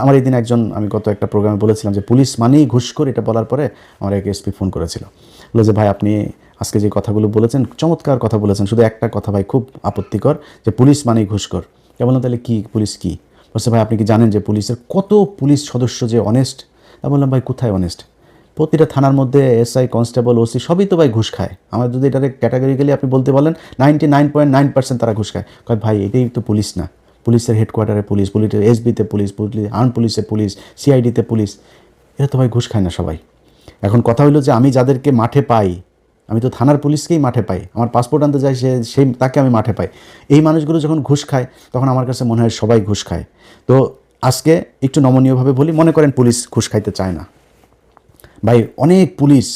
আমার এই দিন আমি গত একটা প্রোগ্রামে বলেছিলাম যে পুলিশ মানেই ঘুষখোর। এটা বলার পরে আমার এক এসপি ফোন করেছিল, বলে যে ভাই আপনি আজকে যে কথাগুলো বলেছেন চমৎকার কথা বলেছেন, শুধু একটা কথা ভাই খুব আপত্তিকর, যে পুলিশ মানেই ঘুষখোর। বললাম তাহলে কি, পুলিশ কি? বলছে ভাই আপনি কি জানেন যে কত পুলিশ সদস্য যে অনেস্ট? বললাম ভাই কোথায় অনেস্ট? প্রতিটা থানার মধ্যে এসআই, কনস্টেবল, ওসি সবই তো ভাই ঘুষ খায়। আমার যদি এটাকে ক্যাটাগরিক্যালি আপনি বলতে বলেন 99.9% তারা ঘুষ খায়। ভাই এটাই তো পুলিশ না? পুলিশের হেডকোয়ার্টারে পুলিশ, পুলিশের এসবিতে পুলিশ, আর্ম পুলিশে পুলিশ, সিআইডিতে পুলিশ, এরা তো ভাই ঘুষ খায় না সবাই। এখন কথা হলো যে আমি যাদেরকে মাঠে পাই, আমি তো থানার পুলিশকেই মাঠে পাই, আমার পাসপোর্ট আনতে যাই তাকে আমি মাঠে পাই। এই মানুষগুলো যখন ঘুষ খায় তখন আমার কাছে মনে হয় সবাই ঘুষ খায়। তো আজকে একটু নমনীয়ভাবে বলি, মনে করেন পুলিশ ঘুষ খাইতে চায় না, ভাই অনেক পুলিশ,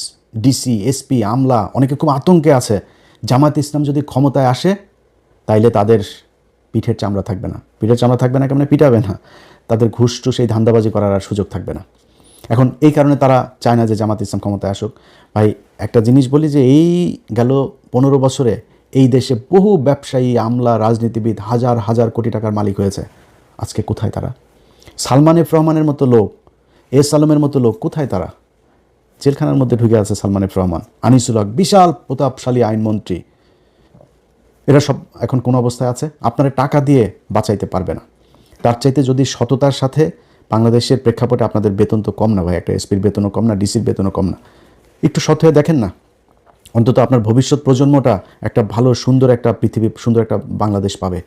ডিসি, এসপি, আমলা অনেকে খুব আতঙ্কে আছে। জামাত ইসলাম যদি ক্ষমতায় আসে তাইলে তাদের পিঠের চামড়া থাকবে না। পিঠের চামড়া থাকবে না কেমন? পিটাবে না, তাদের ঘুষ টুস এই ধান্দাবাজি করার আর সুযোগ থাকবে না। এখন এই কারণে তারা চায় না যে জামাত ইসলাম ক্ষমতায় আসুক। ভাই একটা জিনিস বলি যে এই গেল 15 বছরে এই দেশে বহু ব্যবসায়ী, আমলা, রাজনীতিবিদ হাজার হাজার কোটি টাকার মালিক হয়েছে। আজকে কোথায় তারা? সালমান এফ রহমানের মতো লোক, এস আলমের মতো লোক, কোথায় তারা? জেলখানার মধ্যে ঢুকে আছে সালমান এফ রহমান, আনিসুল হক, বিশাল প্রতাপশালী আইনমন্ত্রী। এরা সব এখন কোন অবস্থায় আছে? আপনারা টাকা দিয়ে বাঁচাইতে পারবে না। তার চাইতে যদি সততার সাথে, বাংলাদেশের প্রেক্ষাপটে আপনাদের বেতন তো কম না ভাই, একটা এসপির বেতনও কম না, ডিসির বেতনও কম না, একটু সৎ হয়ে দেখেন না। অন্তত আপনার ভবিষ্যৎ প্রজন্মটা একটা ভালো, সুন্দর একটা পৃথিবী, সুন্দর একটা বাংলাদেশ পাবে।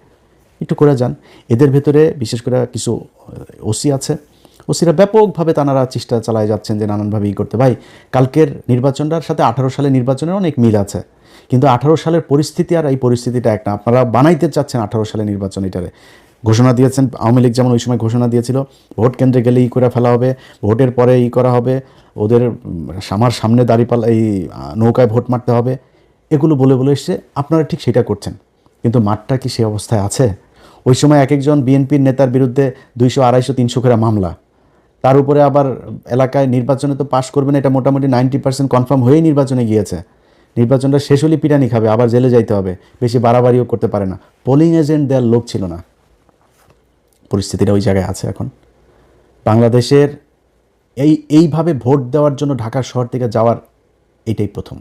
একটু করে যান। এদের ভেতরে বিশেষ করে কিছু ওসি আছে, ওসিরা ব্যাপকভাবে তারা চেষ্টা চালায় যাচ্ছেন যে নানানভাবে করতে। ভাই কালকের নির্বাচনটার সাথে 18 সালের নির্বাচনের অনেক মিল আছে, কিন্তু 18 সালের পরিস্থিতি আর এই পরিস্থিতিটা একটা। আপনারা বানাইতে চাচ্ছেন 18 সালের নির্বাচন, এটারে ঘোষণা দিয়েছেন। আওয়ামী লীগ যেমন ওই সময় ঘোষণা দিয়েছিল ভোট কেন্দ্রে গেলে করে ফেলা হবে, ভোটের পরে করা হবে, ওদের আমার সামনে দাঁড়িপাল্লা এই নৌকায় ভোট মারতে হবে, এগুলো বলে বলে এসছে। আপনারা ঠিক সেটা করছেন, কিন্তু মাঠটা কি সেই অবস্থায় আছে? ওই সময় এক একজন বিএনপির নেতার বিরুদ্ধে 200, 250, 300 করে মামলা, তার উপরে আবার এলাকায় নির্বাচনে তো পাশ করবেন, এটা মোটামুটি 90% কনফার্ম হয়েই নির্বাচনে গিয়েছে। নির্বাচনটা শেষ হলে পিটানি খাবে, আবার জেলে যাইতে হবে, বেশি বাড়াবাড়িও করতে পারে না। পোলিং এজেন্ট দেওয়ার লোক ছিল না। পরিস্থিতিটা ওই জায়গায় আছে এখন। বাংলাদেশের এইভাবে ভোট দেওয়ার জন্য ঢাকা শহর থেকে যাওয়ার এটাই প্রথম।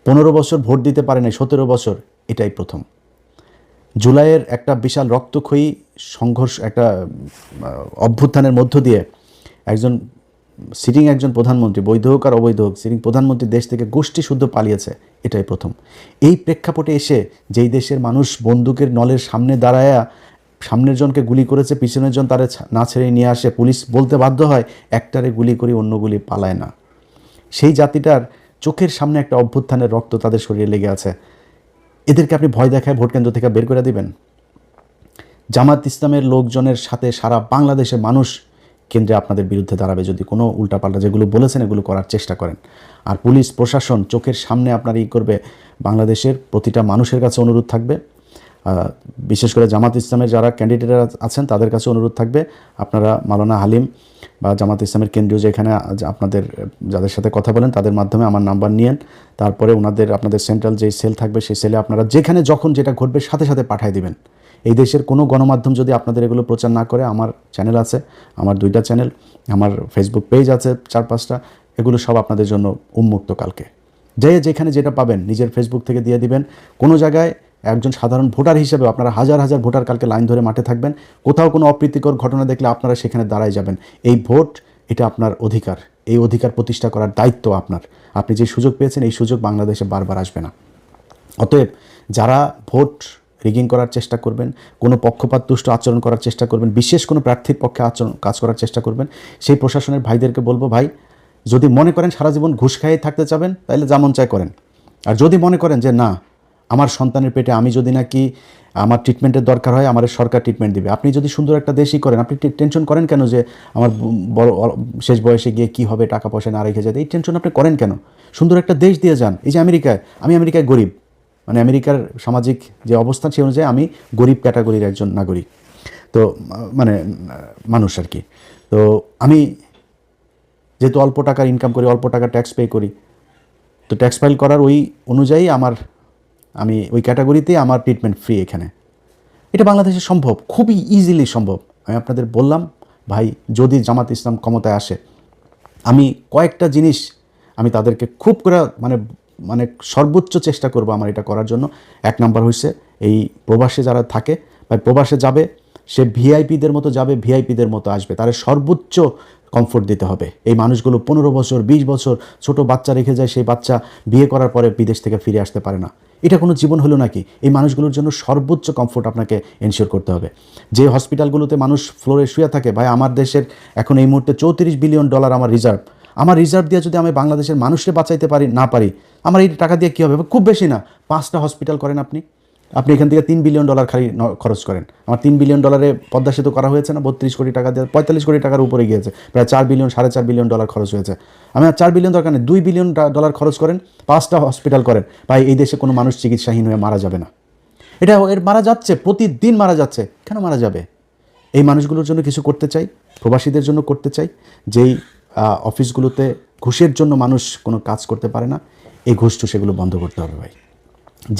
15 বছর ভোট দিতে পারে নাই, 17 বছর, এটাই প্রথম। জুলাইয়ের একটা বিশাল রক্তক্ষয়ী সংঘর্ষ, একটা অভ্যুত্থানের মধ্য দিয়ে একজন প্রধানমন্ত্রী, বৈধ হোক আর অবৈধ হোক, সিটিং প্রধানমন্ত্রী দেশ থেকে গোষ্ঠী শুদ্ধ পালিয়েছে, এটাই প্রথম। এই প্রেক্ষাপটে এসে যেই দেশের মানুষ বন্দুকের নলের সামনে দাঁড়ায়া সামনের জনকে গুলি করেছে, পিছনের জন তারা না ছেড়ে নিয়ে আসে, পুলিশ বলতে বাধ্য হয় একটারে গুলি করি, অন্য গুলি পালায় না। সেই জাতিটার চোখের সামনে একটা অভ্যুত্থানের রক্ত তাদের শরীরে লেগে আছে। এদেরকে আপনি ভয় দেখায় ভোট কেন্দ্র থেকে বের করে দিবেন? জামাত ইসলামের লোকজনের সাথে সারা বাংলাদেশের মানুষ কেন্দ্রে আপনাদের বিরুদ্ধে দাঁড়াবে যদি কোনো উল্টাপাল্টা যেগুলো বলেছেন এগুলো করার চেষ্টা করেন। আর পুলিশ প্রশাসন চোখের সামনে আপনার করবে। বাংলাদেশের প্রতিটা মানুষের কাছে অনুরোধ থাকবে, বিশেষ করে জামাত ইসলামের যারা ক্যান্ডিডেটরা আছেন তাদের কাছে অনুরোধ থাকবে, আপনারা মাওলানা হালিম বা জামাত ইসলামের কেন্দ্রীয় যেখানে আপনাদের যাদের সাথে কথা বলেন তাদের মাধ্যমে আমার নাম্বার নিয়েন, তারপরে আপনাদের সেন্ট্রাল যে সেল থাকবে সেই সেলে আপনারা যেখানে যখন যেটা ঘটবে সাথে সাথে পাঠিয়ে দিবেন। এই দেশের কোনো গণমাধ্যম যদি আপনাদের এগুলো প্রচার না করে, আমার চ্যানেল আছে, আমার 2টা চ্যানেল, আমার ফেসবুক পেজ আছে 4-5টা, এগুলো সব আপনাদের জন্য উন্মুক্ত। কালকে যেখানে যেটা পাবেন নিজের ফেসবুক থেকে দিয়ে দিবেন। কোনো জায়গায় একজন সাধারণ ভোটার হিসেবে আপনারা হাজার হাজার ভোটার কালকে লাইন ধরে মাঠে থাকবেন। কোথাও কোনো অপ্রীতিকর ঘটনা দেখলে আপনারা সেখানে দাঁড়ায় যাবেন। এই ভোট, এটা আপনার অধিকার, এই অধিকার প্রতিষ্ঠা করার দায়িত্ব আপনার। আপনি যে সুযোগ পেয়েছেন এই সুযোগ বাংলাদেশে বারবার আসবে না। অতএব যারা ভোট রিগিং করার চেষ্টা করবেন, কোনো পক্ষপাতদুষ্ট আচরণ করার চেষ্টা করবেন, বিশেষ কোনো প্রার্থীর পক্ষে কাজ করার চেষ্টা করবেন, সেই প্রশাসনের ভাইদেরকে বলবো, ভাই যদি মনে করেন সারা জীবন ঘুষ খাইয়ে থাকতে চাবেন তাহলে যেমন চাই করেন। আর যদি মনে করেন যে না, আমার সন্তানের পেটে আমি যদি নাকি আমার ট্রিটমেন্টের দরকার হয় আমার সরকার ট্রিটমেন্ট দিবে, আপনি যদি সুন্দর একটা দেশই করেন, আপনি টেনশন করেন কেন যে আমার বড় শেষ বয়সে গিয়ে কি হবে, টাকা পয়সা না রেখে যায়, এই টেনশন আপনি করেন কেন? সুন্দর একটা দেশ দিয়ে যান। এই যে আমি আমেরিকায় গরিব, মানে আমেরিকার সামাজিক যে অবস্থান সেই অনুযায়ী আমি গরিব ক্যাটাগরির একজন নাগরিক, তো মানে মানুষ আর কি। তো আমি যেহেতু অল্প টাকার ইনকাম করি, অল্প টাকা ট্যাক্স পে করি, তো ট্যাক্স ফাইল করার ওই অনুযায়ী আমি ওই ক্যাটাগরিতেই আমার ট্রিটমেন্ট ফ্রি এখানে। এটা বাংলাদেশে সম্ভব, খুবই ইজিলি সম্ভব। আমি আপনাদের বললাম ভাই, যদি জামাত ইসলাম ক্ষমতায় আসে, আমি কয়েকটা জিনিস আমি তাদেরকে খুব করে মানে মানে সর্বোচ্চ চেষ্টা করব আমার এটা করার জন্য। এক নাম্বার হচ্ছে এই প্রবাসে যারা থাকে বা প্রবাসে যাবে, সে ভিআইপিদের মতো যাবে, ভিআইপিদের মতো আসবে, তার সর্বোচ্চ কমফোর্ট দিতে হবে। এই মানুষগুলো 15 বছর 20 বছর ছোট বাচ্চা রেখে যায়, সেই বাচ্চা বিয়ে করার পরে বিদেশ থেকে ফিরে আসতে পারে না। এটা কোনো জীবন হলো নাকি? এই মানুষগুলোর জন্য সর্বোচ্চ কমফোর্ট আপনাকে এনশিওর করতে হবে। যে হসপিটালগুলোতে মানুষ ফ্লোরে শুয়ে থাকে, ভাই আমার দেশের এখন এই মুহূর্তে $34 বিলিয়ন আমার রিজার্ভ। আমার রিজার্ভ দিয়ে যদি আমি বাংলাদেশের মানুষকে বাঁচাইতে পারি না পারি, আমার এই টাকা দিয়ে কী হবে? খুব বেশি না, 5টা হসপিটাল করেন আপনি এখান থেকে $3 বিলিয়ন খালি খরচ করেন। আমার $3 বিলিয়ন পদ্মা সেতু করা হয়েছে না, 32 কোটি টাকা দিয়ে 45 কোটি টাকার উপরে গিয়েছে, প্রায় $4 বিলিয়ন $4.5 বিলিয়ন খরচ হয়েছে। আমি আর $4 বিলিয়ন দরকার নেই, $2 বিলিয়ন খরচ করেন, 5টা হসপিটাল করেন। ভাই এই দেশে কোনো মানুষ চিকিৎসাহীন হয়ে মারা যাবে না। এটা এর মারা যাচ্ছে, প্রতিদিন মারা যাচ্ছে, কেন মারা যাবে? এই মানুষগুলোর জন্য কিছু করতে চাই, প্রবাসীদের জন্য করতে চাই। যেই অফিসগুলোতে ঘুষের জন্য মানুষ কোনো কাজ করতে পারে না, এই ঘুষটু সেগুলো বন্ধ করতে হবে ভাই।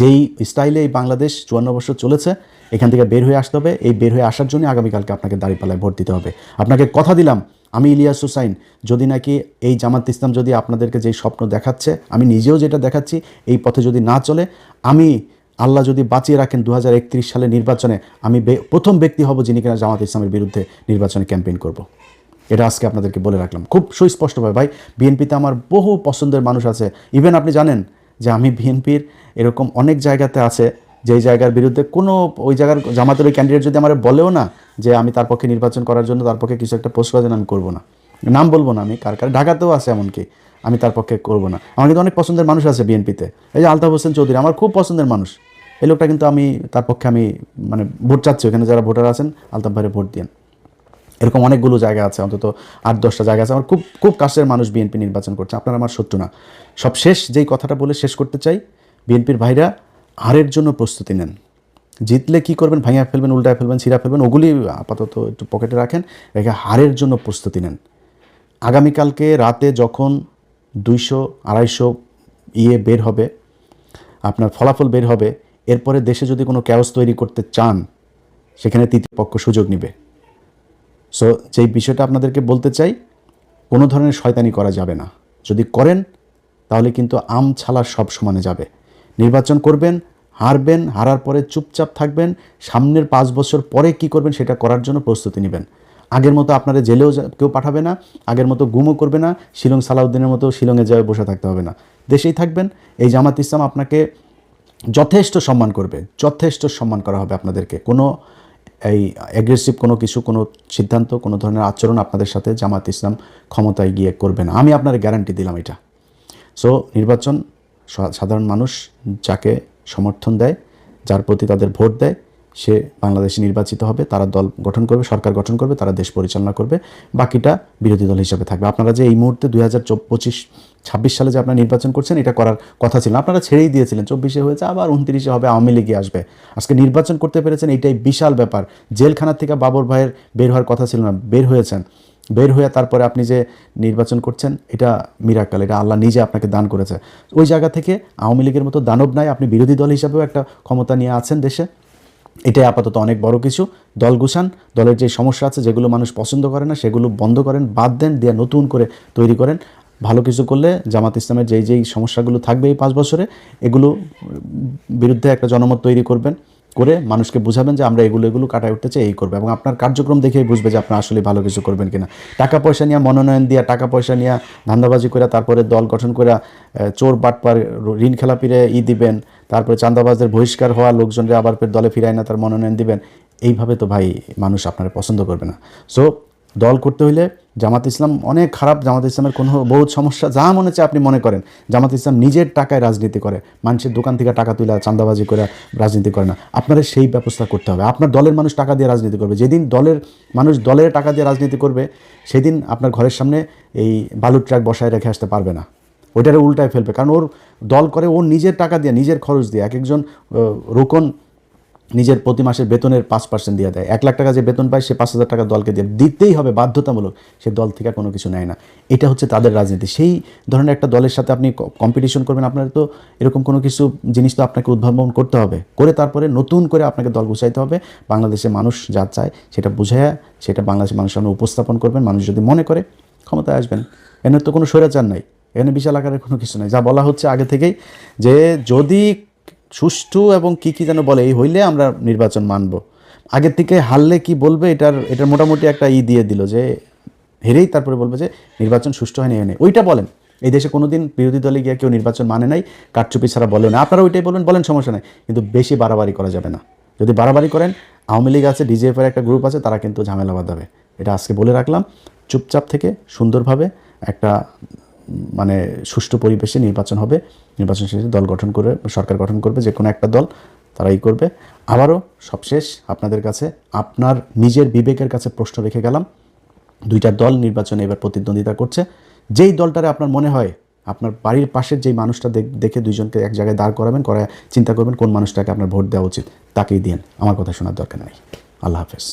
যেই স্টাইলে এই বাংলাদেশ 54 বছর চলেছে, এখান থেকে বের হয়ে আসতে হবে। এই বের হয়ে আসার জন্য আগামীকালকে আপনাকে দাঁড়িপাল্লায় ভোট দিতে হবে। আপনাকে কথা দিলাম, আমি ইলিয়াস হোসাইন, যদি নাকি এই জামাত ইসলাম যদি আপনাদেরকে যেই স্বপ্ন দেখাচ্ছে, আমি নিজেও যেটা দেখাচ্ছি, এই পথে যদি না চলে, আমি আল্লাহ যদি বাঁচিয়ে রাখেন 2031 সালে নির্বাচনে আমি প্রথম ব্যক্তি হব যিনি কিনা জামাত ইসলামের বিরুদ্ধে নির্বাচনে ক্যাম্পেইন করব। এটা আজকে আপনাদেরকে বলে রাখলাম খুব সুস্পষ্টভাবে। ভাই বিএনপিতে আমার বহু পছন্দের মানুষ আছে। ইভেন আপনি জানেন যে আমি বিএনপির এরকম অনেক জায়গাতে আছে যেই জায়গার বিরুদ্ধে কোনো ওই জায়গার জামাতের ওই ক্যান্ডিডেট যদি আমার বলেও না যে আমি তার পক্ষে নির্বাচন করার জন্য তার পক্ষে কিছু একটা পোস্ট করার জন্য আমি করবো না, নাম বলবো না আমি কার, ঢাকাতেও আছে এমনকি, আমি তার পক্ষে করবো না। আমার কিন্তু অনেক পছন্দের মানুষ আছে বিএনপিতে। এই যে আলতাফ হোসেন চৌধুরী আমার খুব পছন্দের মানুষ, এই লোকটা কিন্তু আমি তার পক্ষে আমি মানে ভোট চাচ্ছি, ওখানে যারা ভোটার আছেন আলতাফ ভাইরে ভোট দিন। এরকম অনেকগুলো জায়গা আছে, অন্তত 8-10টা জায়গা আছে আমার খুব খুব কাছের মানুষ বিএনপি নির্বাচন করছে। আপনারা আমার শত্রু না। সব শেষ যেই কথাটা বলে শেষ করতে চাই, বিএনপির ভাইরা হারের জন্য প্রস্তুতি নেন। জিতলে কি করবেন? ভাঙিয়া ফেলবেন, উল্টায় ফেলবেন, ছিঁড়া ফেলবেন, ওগুলি আপাতত একটু পকেটে রাখেন, রেখে হারের জন্য প্রস্তুতি নেন। আগামীকালকে রাতে যখন 200-250 বের হবে, আপনার ফলাফল বের হবে, এরপরে দেশে যদি কোনো ক্যাওস তৈরি করতে চান, সেখানে তৃতীয় পক্ষ সুযোগ নেবে। সো যেই বিষয়টা আপনাদেরকে বলতে চাই, কোনো ধরনের শয়তানি করা যাবে না। যদি করেন তাহলে কিন্তু আম ছালা সব সমানে যাবে। নির্বাচন করবেন, হারবেন, হারার পরে চুপচাপ থাকবেন, সামনের 5 বছর পরে কি করবেন সেটা করার জন্য প্রস্তুতি নেবেন। আগের মতো আপনারা জেলেও কেউ পাঠাবে না, আগের মতো গুমও করবে না, শিলং সালাউদ্দিনের মতো শিলংয়ে যায় বসে থাকতে হবে না, দেশেই থাকবেন। এই জামাত ইসলাম আপনাকে যথেষ্ট সম্মান করবে, যথেষ্ট সম্মান করা হবে আপনাদেরকে। কোনো এই অ্যাগ্রেসিভ কোনো কিছু, কোনো সিদ্ধান্ত, কোনো ধরনের আচরণ আপনাদের সাথে জামাত ইসলাম ক্ষমতায় গিয়ে করবে না, আমি আপনার গ্যারান্টি দিলাম এটা। সো নির্বাচন সাধারণ মানুষ যাকে সমর্থন দেয়, যার প্রতি তাদের ভোট দেয়, সে বাংলাদেশে নির্বাচিত হবে, তারা দল গঠন করবে, সরকার গঠন করবে, তারা দেশ পরিচালনা করবে, বাকিটা বিরোধী দল হিসেবে থাকবে। আপনারা যে এই মুহূর্তে 2025-26 সালে যে আপনারা নির্বাচন করছেন, এটা করার কথা ছিল, আপনারা ছেড়েই দিয়েছিলেন। 24-এ হয়েছে, আবার 29-এ হবে, আওয়ামী লীগে আসবে। আজকে নির্বাচন করতে পেরেছেন, এইটাই বিশাল ব্যাপার। জেলখানা থেকে বাবর ভাইয়ের বের হওয়ার কথা ছিল না, বের হয়েছেন। বের হয়ে তারপরে আপনি যে নির্বাচন করছেন, এটা মিরাক্কেল, এটা আল্লাহ নিজে আপনাকে দান করেছে। ওই জায়গা থেকে আওয়ামী লীগের মতো দানব নাই, আপনি বিরোধী দল হিসাবেও একটা ক্ষমতা নিয়ে আছেন দেশে, এটাই আপাতত অনেক বড় কিছু। দল গুছান, দলের যে সমস্যা আছে, যেগুলো মানুষ পছন্দ করে না, সেগুলো বন্ধ করেন, বাদ দেন, দিয়ে নতুন করে তৈরি করেন। ভালো কিছু করলে জামাত ইসলামের যেই সমস্যাগুলো থাকবে এই 5 বছরে, এগুলো বিরুদ্ধে একটা জনমত তৈরি করবেন, করে মানুষকে বুঝাবেন যে আমরা এগুলো কাটায় উঠতে চাই, এই করবে, এবং আপনার কার্যক্রম দেখেই বুঝবে যে আপনার আসলে ভালো কিছু করবেন কিনা। টাকা পয়সা নিয়ে, মনোনয়ন দিয়া, টাকা পয়সা নিয়ে ধান্দাবাজি করে তারপরে দল গঠন করে চোর বাটপার ঋণ খেলাপিরে দিবেন, তারপরে চাঁদাবাজদের বহিষ্কার হওয়া লোকজনরা আবার ফের দলে ফিরায় না তার মনোনয়ন দিবেন, এইভাবে তো ভাই মানুষ আপনারা পছন্দ করবে না। সো দল করতে হইলে জামাত ইসলাম অনেক খারাপ, জামাত ইসলামের কোনো বহুত সমস্যা, যা মনে চায় আপনি মনে করেন। জামাত ইসলাম নিজের টাকায় রাজনীতি করে, মানুষের দোকান থেকে টাকা তুলে চাঁদাবাজি করে রাজনীতি করে না। আপনারা সেই ব্যবস্থা করতে হবে। আপনার দলের মানুষ টাকা দিয়ে রাজনীতি করবে, যেদিন দলের মানুষ দলের টাকা দিয়ে রাজনীতি করবে, সেদিন আপনার ঘরের সামনে এই বালুর ট্রাক বসায় রেখে আসতে পারবে না। ওইটারে উল্টায় ফেলবে, কারণ ওর দল করে ও নিজের টাকা দিয়ে, নিজের খরচ দিয়ে। এক একজন রোকন নিজের প্রতি মাসের বেতনের 5% দিয়ে দেয়। 1 লাখ টাকা যে বেতন পায় সে 5,000 টাকা দলকে দিয়ে দিতেই হবে, বাধ্যতামূলক। সে দল থেকে কোনো কিছু নেয় না। এটা হচ্ছে তাদের রাজনীতি। সেই ধরনের একটা দলের সাথে আপনি কম্পিটিশন করবেন, আপনার তো এরকম কোনো কিছু জিনিস তো আপনাকে উদ্ভাবন করতে হবে, করে তারপরে নতুন করে আপনাকে দল গুছাইতে হবে। বাংলাদেশের মানুষ যা চায় সেটা বুঝাইয়া সেটা বাংলাদেশের মানুষের সামনে উপস্থাপন করবেন। মানুষ যদি মনে করে ক্ষমতায় আসবেন। এখানে তো কোনো স্বৈরাচার নাই, এখানে বিশাল আকারের কোনো কিছু নাই। যা বলা হচ্ছে আগে থেকেই যে যদি সুষ্ঠু এবং কী যেন বলে এই হইলে আমরা নির্বাচন মানব। আগের থেকে হারলে কি বলবে, এটার মোটামুটি একটা দিয়ে দিল যে হেরেই তারপরে বলবে যে নির্বাচন সুষ্ঠু হয়নি, হয়নি। ওইটা বলেন। এই দেশে কোনোদিন বিরোধী দলে গিয়ে কেউ নির্বাচন মানে নাই, কারচুপি ছাড়া বলে না। আপনারা ওইটাই বলেন, সমস্যা নাই, কিন্তু বেশি বাড়াবাড়ি করা যাবে না। যদি বাড়াবাড়ি করেন, আওয়ামী লীগ আছে, ডিজিএফের একটা গ্রুপ আছে, তারা কিন্তু ঝামেলা বাঁধাবে। এটা আজকে বলে রাখলাম। চুপচাপ থেকে সুন্দরভাবে একটা মানে সুষ্ঠু পরিবেশে নির্বাচন হবে। নির্বাচন শেষে দল গঠন করে সরকার গঠন করবে, যে কোনো একটা দল তারাই করবে। আবারও সবশেষ আপনাদের কাছে আপনার নিজের বিবেকের কাছে প্রশ্ন রেখে গেলাম। 2টা দল নির্বাচনে এবার প্রতিদ্বন্দ্বিতা করছে। যেই দলটারে আপনার মনে হয়, আপনার বাড়ির পাশের যেই মানুষটা দেখে দুইজনকে এক জায়গায় দাঁড় করাবেন, চিন্তা করবেন কোন মানুষটাকে আপনার ভোট দেওয়া উচিত, তাকেই দিন। আমার কথা শোনার দরকার নেই। আল্লাহ হাফেজ।